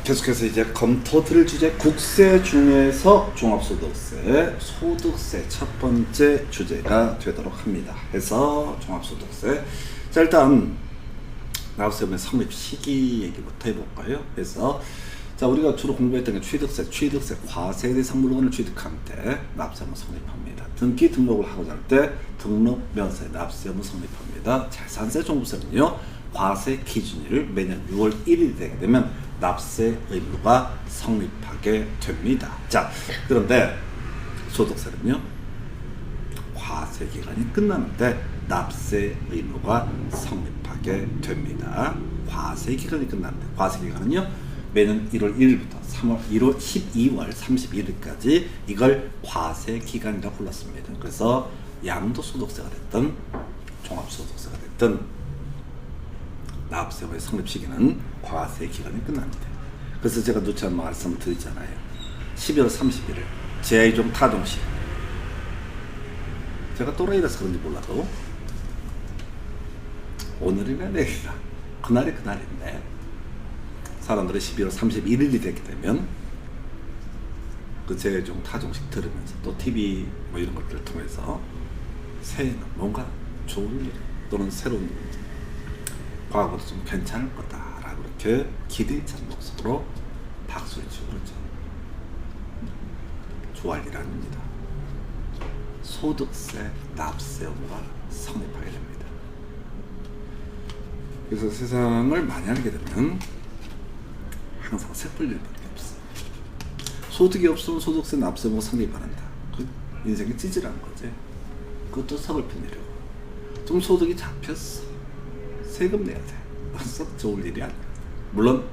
계속해서 이제 검토 드릴 주제 국세 중에서 종합소득세, 소득세 첫 번째 주제가 되도록 합니다. 해서 종합소득세. 자, 일단 납세금의 성립 시기 얘기부터 해볼까요? 그래서 자, 우리가 주로 공부했던 게 취득세, 과세에 대해서 물건을 취득할 때 납세금을 성립합니다. 등기 등록을 하고자 할 때 등록면세 납세금을 성립합니다. 재산세, 종부세는요, 과세 기준일 매년 6월 1일이 되게 되면 납세 의무가 성립하게 됩니다. 자, 그런데 소득세는요, 과세 기간이 끝나는데 납세 의무가 성립하게 됩니다. 과세 기간이 끝나는데, 과세 기간은요, 매년 1월 1일부터 12월 31일까지 이걸 과세 기간이라고 불렀습니다. 그래서 양도소득세가 됐든 종합소득세가 됐든 납세의 성립 시기는 과세 기간이 끝납니다. 그래서 제가 누차 말씀을 드리잖아요. 12월 31일 제2종 타동시, 제가 또라이라서 그런지 몰라도 오늘이나 내일이나 그날이 그날인데, 사람들이 12월 31일이 되게 되면 그 제2종 타종식 들으면서 또 TV 뭐 이런 것들을 통해서 새해는 뭔가 좋은 일 또는 새로운 일, 과거도 좀 괜찮을 거다라고 이렇게 기대에 찬 모습으로 박수를 치고 그러죠. 좋아할 일 아닙니다. 소득세, 납세 의무가 성립하게 됩니다. 그래서 세상을 많이 알게 되면 항상 섣불릴 일밖에 없어요. 소득이 없으면 소득세, 납세 의무가 성립 안 한다. 그 인생이 찌질한 거지. 그것도 서글픈 일이고, 좀 소득이 잡혔어, 세금 내야 돼. 썩 좋을 일이 아니야. 물론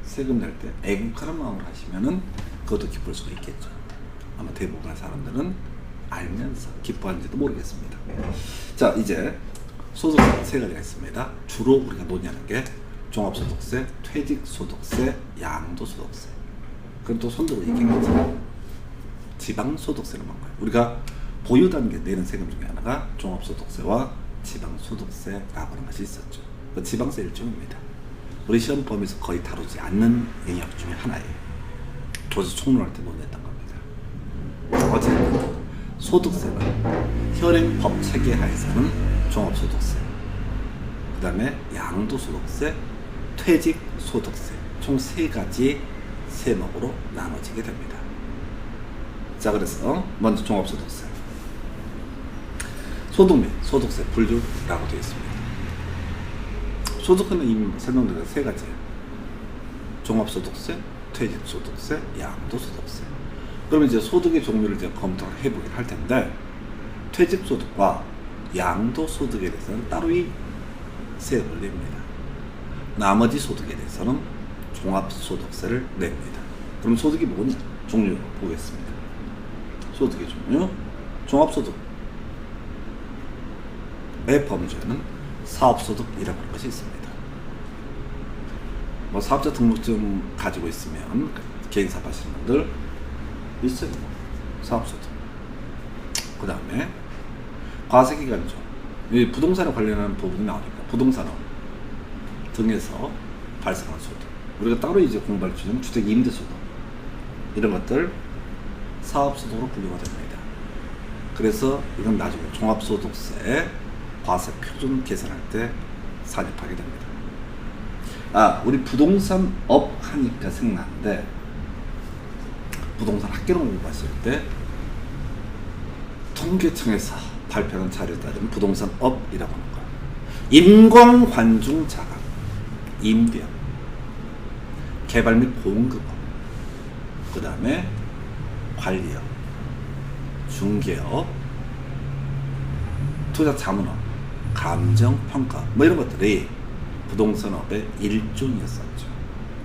세금 낼 때 애국하는 마음으로 하시면은 그것도 기쁠 수가 있겠죠. 아마 대부분의 사람들은 알면서 기뻐하는지도 모르겠습니다. 자, 이제 소득세 세 가지가 있습니다. 주로 우리가 논의하는 게 종합소득세, 퇴직소득세, 양도소득세. 그럼 또 손들어 얘기하겠죠. 지방소득세는 뭔가요? 우리가 보유 단계 내는 세금 중에 하나가 종합소득세와 지방소득세라고 하는 것이 있었죠. 그 지방세 일종입니다. 우리 시험 범위에서 거의 다루지 않는 영역 중에 하나예요. 조직 총론할 때 논의했던 겁니다. 어쨌든 소득세는 현행법 체계 하에서는 종합소득세, 그 다음에 양도소득세, 퇴직소득세, 총 세 가지 세목으로 나눠지게 됩니다. 자, 그래서 먼저 종합소득세. 소득 및 소득세 분류라고 되어 있습니다. 소득은 이미 설명드린 세 가지예요. 종합소득세, 퇴직소득세, 양도소득세. 그러면 이제 소득의 종류를 이제 검토를 해보긴 할 텐데, 퇴직소득과 양도소득에 대해서는 따로 이 세금을 냅니다. 나머지 소득에 대해서는 종합소득세를 냅니다. 그럼 소득이 뭐냐? 종류 보겠습니다. 소득의 종류, 종합소득의 범주에는 사업소득이라고 하는 것이 있습니다. 뭐 사업자 등록증 가지고 있으면 개인 사업하시는 분들 있어요. 사업소득. 그 다음에 과세기간이죠. 이 부동산에 관련한 부분이 나오니까 부동산업 등에서 발생한 소득. 우리가 따로 이제 공부할 주제는 주택 임대소득. 이런 것들 사업소득으로 분류가 됩니다. 그래서 이건 나중에 종합소득세 과세 표준 계산할 때 산입하게 됩니다. 아, 우리 부동산 업 하니까 생각나는데, 부동산 학계론 공부하실 때 통계청에서 발표한 자료에 따르면 부동산 업이라고 하는 거예요. 임공관중 자각, 임대업, 개발 및 공급업, 그 다음에 관리업, 중개업, 투자자문업, 감정평가, 뭐 이런 것들이 부동산업의 일종이었었죠.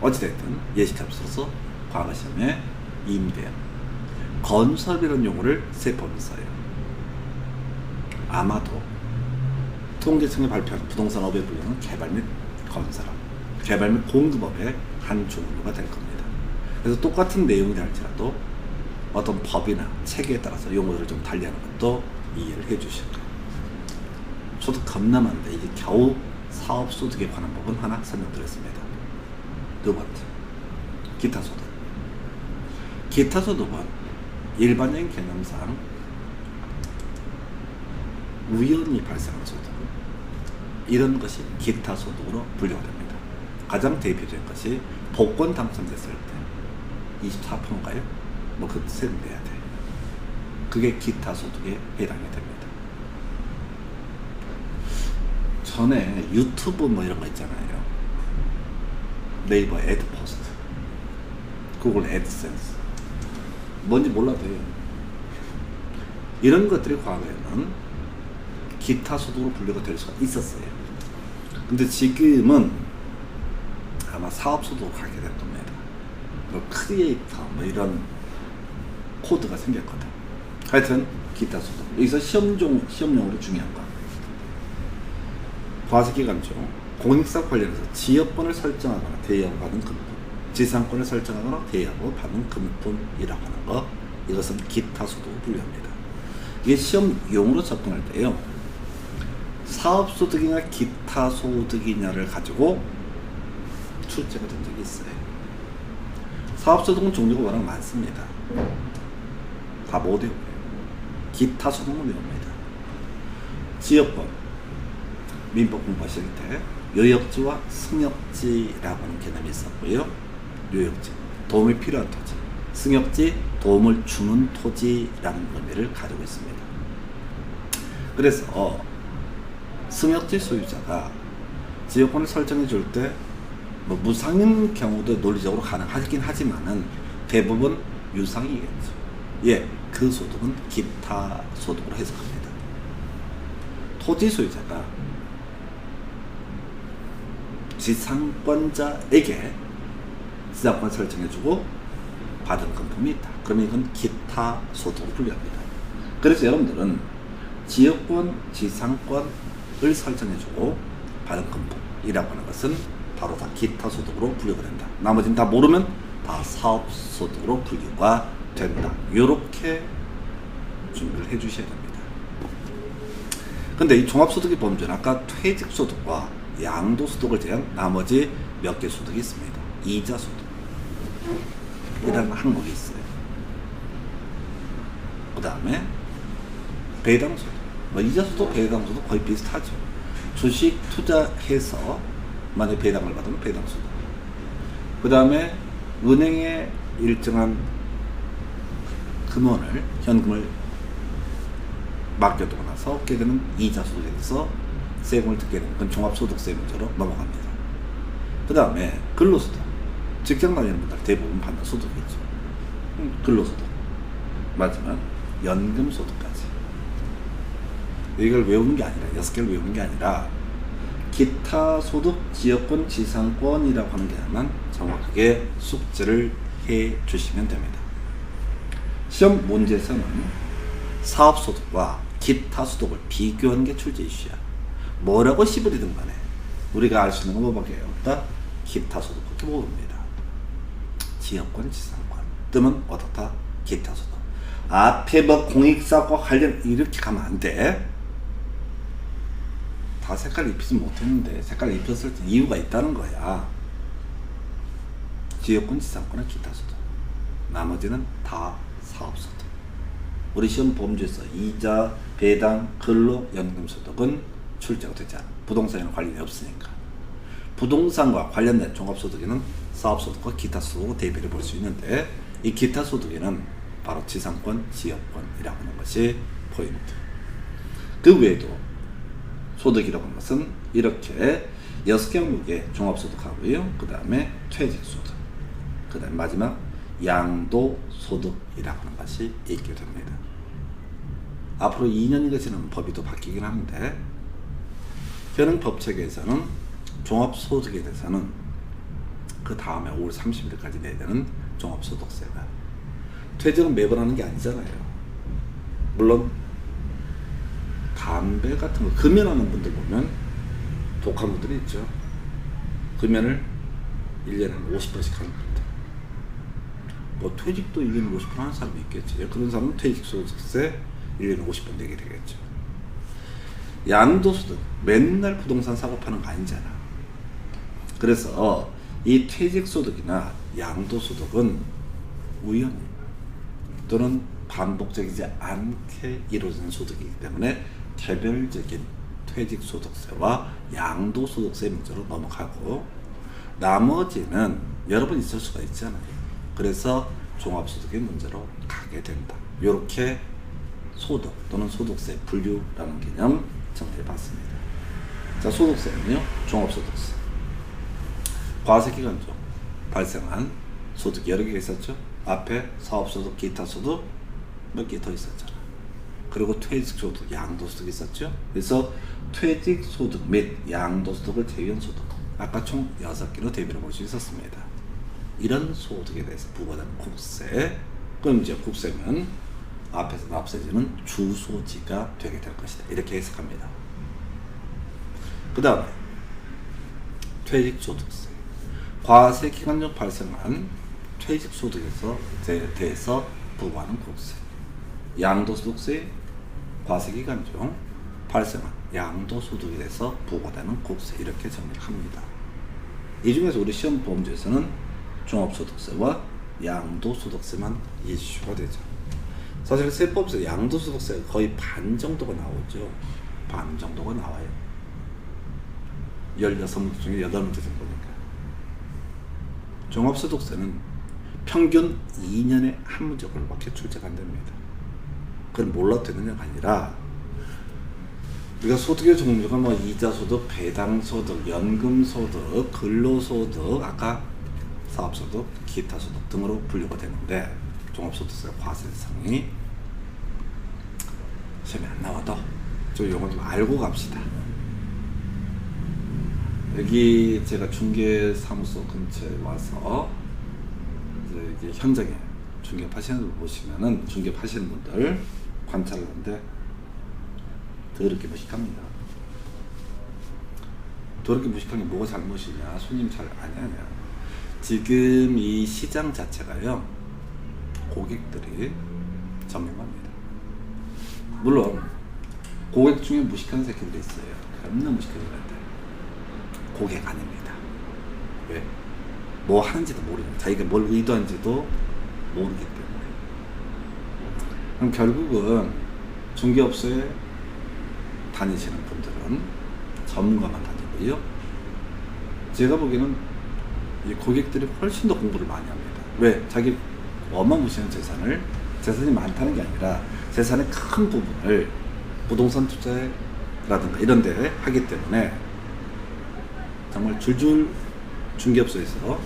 어찌됐든 예시값으로서 과거 시험에 임대업, 건설이라는 용어를 세 번 써요. 아마도 통계청이 발표한 부동산업의 분류는 개발 및 건설업, 개발 및 공급업의 한 종류가 될 겁니다. 그래서 똑같은 내용이 할지라도 어떤 법이나 체계에 따라서 용어들을 좀 달리하는 것도 이해를 해 주실 거예요. 소득 겁나 많은데 이게 겨우 사업소득에 관한 법은 하나 설명드렸습니다. 두 번째, 기타 소득. 기타 소득은 일반적인 개념상 우연히 발생한 소득, 이런 것이 기타 소득으로 분류가 됩니다. 가장 대표적인 것이 복권 당첨됐을 때 24%인가요? 뭐 그 세금 내야 돼. 그게 기타 소득에 해당이 됩니다. 전에 유튜브 뭐 이런 거 있잖아요. 네이버 애드포스트, 구글 애드센스, 뭔지 몰라도 돼요. 이런 것들이 과거에는 기타 소득으로 분류가 될 수가 있었어요. 근데 지금은 아마 사업 소득으로 가게 될 겁니다. 뭐 크리에이터 뭐 이런 코드가 생겼거든. 하여튼 기타 소득. 여기서 시험용으로 중요한 거, 과세기간 중 공익사업 관련해서 지역권을 설정하거나 대여를 받은 금품, 지상권을 설정하거나 대여를 받은 금품이라고 하는 거, 이것은 기타 소득으로 분류합니다. 이게 시험용으로 접근할 때요, 사업소득이냐 기타 소득이냐를 가지고 출제가 된 적이 있어요. 사업소득은 종류가 워낙 많습니다. 다 못 외워요. 기타 소득은 외웁니다. 지역권, 민법 공부하실 때 요역지와 승역지라고 하는 개념이 있었고요. 요역지, 도움이 필요한 토지, 승역지, 도움을 주는 토지라는 의미를 가지고 있습니다. 그래서 승역지 소유자가 지역권을 설정해 줄 때 뭐 무상인 경우도 논리적으로 가능하긴 하지만은 대부분 유상이겠죠. 예, 그 소득은 기타 소득으로 해석합니다. 토지 소유자가 지상권자에게 지상권 설정해주고 받은 금품이 있다. 그러면 이건 기타 소득으로 분류합니다. 그래서 여러분들은 지역권, 지상권을 설정해주고 받은 금품이라고 하는 것은 바로 다 기타 소득으로 분류가 된다. 나머지는 다 모르면 다 사업 소득으로 분류가 된다. 이렇게 준비를 해주셔야 됩니다. 근데 이 종합소득의 범주는 아까 퇴직소득과 양도소득을 제한 나머지 몇 개 소득이 있습니다. 이자소득 이라는 항목이 있어요. 그 다음에 배당소득, 뭐 이자소득, 배당소득 거의 비슷하죠. 주식 투자해서 만약에 배당을 받으면 배당소득. 그 다음에 은행에 일정한 금원을, 현금을 맡겨두고 나서 얻게 되는 이자소득에 대해서 세금을 듣게 되는 건 종합소득세 문제로 넘어갑니다. 그 다음에 근로소득, 직장 다니는 분들 대부분 받는 소득이죠. 근로소득. 마지막 연금소득까지. 이걸 외우는 게 아니라, 6개를 외우는 게 아니라 기타 소득, 지역권, 지상권이라고 하는 개념만 정확하게 숙지를 해 주시면 됩니다. 시험 문제에서는 사업소득과 기타 소득을 비교하는 게 출제 이슈야. 뭐라고 씹으리든 간에 우리가 알 수 있는 건 뭐밖에 없다? 기타 소득밖에 모릅니다. 지역권, 지상권 뜨면 어떻다? 기타 소득. 앞에 뭐 공익사업과 관련 이렇게 가면 안 돼. 다 색깔 입히지 못했는데 색깔 입혔을 때 이유가 있다는 거야. 지역권, 지상권은 기타 소득, 나머지는 다 사업소득. 우리 시험 범주에서 이자, 배당, 근로, 연금소득은 출제가 되지 않아. 부동산에는 관련이 없으니까. 부동산과 관련된 종합소득에는 사업소득과 기타 소득으로 대비를 볼 수 있는데, 이 기타 소득에는 바로 지상권, 지역권이라고 하는 것이 포인트. 그 외에도 소득이라고 하는 것은 이렇게 6개 항목의 종합소득하고요. 그 다음에 퇴직소득, 그 다음에 마지막 양도소득이라고 하는 것이 있게 됩니다. 앞으로 2년이 거치는 법이 또 바뀌긴 하는데, 현행 법체계에서는 종합소득에 대해서는 그 다음에 5월 30일까지 내야 되는 종합소득세가, 퇴직은 매번 하는 게 아니잖아요. 물론 담배 같은 거 금연하는 분들 보면 독한 분들이 있죠. 금연을 1년에 50%씩 하는 분들. 뭐 퇴직도 1년에 50% 하는 사람이 있겠지. 그런 사람은 퇴직소득세 1년에 50% 내게 되겠죠. 양도소득, 맨날 부동산 사업하는 거 아니잖아. 그래서 이 퇴직소득이나 양도소득은 우연히 또는 반복적이지 않게 이루어지는 소득이기 때문에 개별적인 퇴직소득세와 양도소득세 문제로 넘어가고, 나머지는 여러 번 있을 수가 있잖아요. 그래서 종합소득의 문제로 가게 된다. 이렇게 소득 또는 소득세 분류라는 개념 정리해봤습니다. 자, 소득세는요, 종합소득세. 과세기간 중 발생한 소득 여러 개가 있었죠. 앞에 사업소득, 기타소득 몇 개 더 있었잖아. 그리고 퇴직소득, 양도소득이 있었죠. 그래서 퇴직소득 및 양도소득을 제외한 소득, 아까 총 6개로 대비를 볼 수 있었습니다. 이런 소득에 대해서 부과되는 국세, 그럼 이제 국세는 앞에서 납세지는 주소지가 되게 될 것이다. 이렇게 해석합니다. 그 다음에 퇴직소득세, 과세 기간 중 발생한 퇴직소득에서 대해서 부과하는 국세, 양도소득세, 과세 기간 중 발생한 양도소득에 대해서 부과되는 국세, 이렇게 정리를 합니다. 이 중에서 우리 시험 범주에서는 종합소득세와 양도소득세만 이슈가 되죠. 사실 세법에서 양도소득세가 거의 반 정도가 나오죠. 반 정도가 나와요. 16문제 중에 8문제 정도니까. 종합소득세는 평균 2년에 한 문제 정도밖에 출제가 안 됩니다. 그건 몰라도 되느냐가 아니라, 우리가 소득의 종류가 뭐 이자소득, 배당소득, 연금소득, 근로소득, 아까 사업소득, 기타소득 등으로 분류가 되는데, 종합소득세가 과세 대상이 시험에 안 나와도 저 용어 좀 알고 갑시다. 여기 제가 중개사무소 근처에 와서 이제 현장에 중개하시는 분을 보시면은, 중개하시는 분들 관찰을 하는데 더럽게 무식합니다. 더럽게 무식한 게 뭐가 잘못이냐, 손님 잘 아냐냐. 지금 이 시장 자체가요, 고객들이 점령합니다. 물론 고객 중에 무식한 새끼들이 있어요. 겁나 무식한 애들인데 고객 아닙니다. 왜? 뭐 하는지도 모르고, 자기가 뭘 의도하는지도 모르기 때문에. 그럼 결국은 중개업소에 다니시는 분들은 전문가만 다니고요, 제가 보기에는 이 고객들이 훨씬 더 공부를 많이 합니다. 왜? 자기 어마무시한 재산이 많다는 게 아니라 재산의 큰 부분을 부동산 투자라든가 이런 데 하기 때문에 정말 줄줄 중개업소에서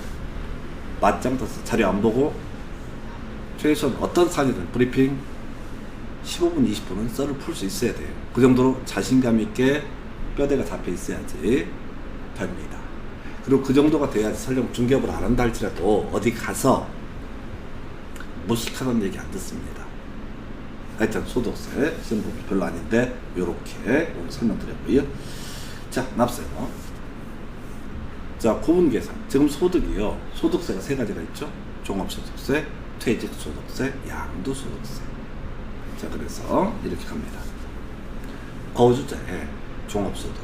맞짱 떠서 자료 안 보고 최소한 어떤 사안이든 브리핑 15분, 20분은 썰을 풀 수 있어야 돼요. 그 정도로 자신감 있게 뼈대가 잡혀 있어야지 됩니다. 그리고 그 정도가 돼야지, 설령 중개업을 안 한다 할지라도 어디 가서 무식하다는 얘기 안 듣습니다. 하여튼 소득세 시험 부분이 별로 아닌데 요렇게 오늘 설명드렸고요. 자, 납세요. 자, 구분 계산. 지금 소득이요, 소득세가 3가지가 있죠. 종합소득세, 퇴직소득세, 양도소득세. 자, 그래서 이렇게 갑니다. 거주자의 종합소득,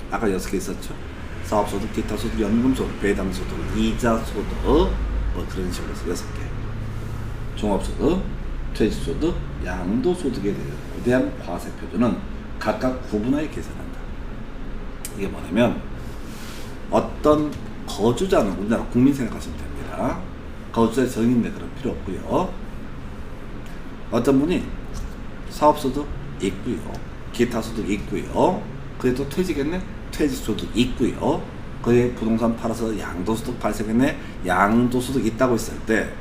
아까 6개 있었죠. 사업소득, 기타소득, 연금소득, 배당소득, 이자소득, 뭐 그런 식으로 해서 6개. 종합소득, 퇴직소득, 양도소득에 대한 과세표준은 각각 구분하여 계산한다. 이게 뭐냐면, 어떤 거주자는 우리나라 국민 생각하시면 됩니다. 거주자의 정인데 그런 필요 없고요. 어떤 분이 사업소득 있고요, 기타소득 있고요, 그래도 퇴직했네, 퇴직소득 있고요, 그에 부동산 팔아서 양도소득 발생했네, 양도소득 있다고 했을 때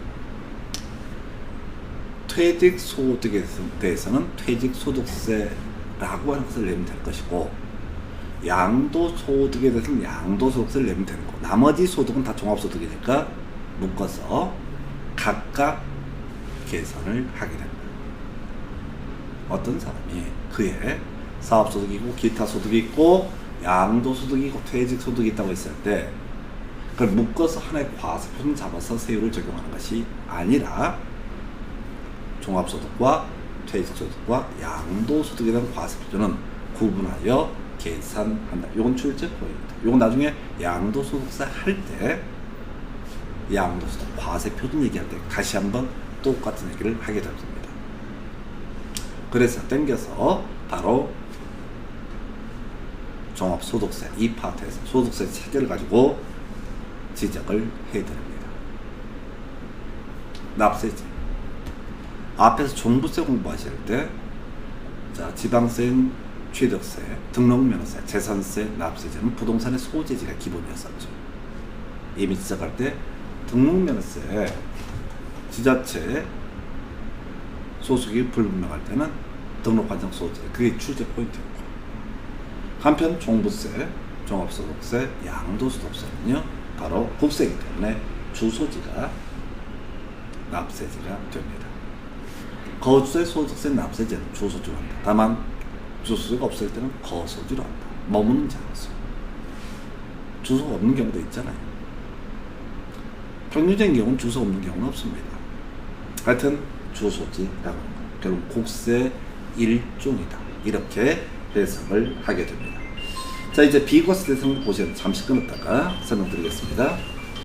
퇴직소득에 대해서는 퇴직소득세라고 하는 것을 내면 될 것이고, 양도소득에 대해서는 양도소득세를 내면 되는 거. 나머지 소득은 다 종합소득이니까 묶어서 각각 계산을 하게 됩니다. 어떤 사람이 그의 사업소득이고 기타소득이 있고 양도소득이 있고 퇴직소득이 있다고 했을 때 그걸 묶어서 하나의 과세표를 잡아서 세율을 적용하는 것이 아니라 종합소득과 퇴직소득과 양도소득에 대한 과세표준은 구분하여 계산한다. 이건 출제법입니다. 이건 나중에 양도소득세 할 때 양도소득, 과세 표준 얘기할 때 다시 한번 똑같은 얘기를 하게 됩니다. 그래서 땡겨서 바로 종합소득세 이 파트에서 소득세 체계를 가지고 지적을 해드립니다. 납세제. 앞에서 종부세 공부하실 때, 자, 지방세, 취득세, 등록면허세, 재산세, 납세제는 부동산의 소재지가 기본이었었죠. 이미 지적할 때 등록면허세, 지자체 소속이 불분명할 때는 등록관청 소재, 그게 출제 포인트였고, 한편 종부세, 종합소득세, 양도소득세는요 바로 국세이기 때문에 주소지가 납세지가 됩니다. 거주세, 소득세, 납세제는 주소지로 한다. 다만 주소지가 없을 때는 거소지로 한다. 머무는 장소. 주소가 없는 경우도 있잖아요. 평균적인 경우는 주소 없는 경우는 없습니다. 하여튼 주소지라고 하는 거. 결국 국세 일종이다. 이렇게 해석을 하게 됩니다. 자, 이제 비과세 대상 보시면 잠시 끊었다가 설명드리겠습니다.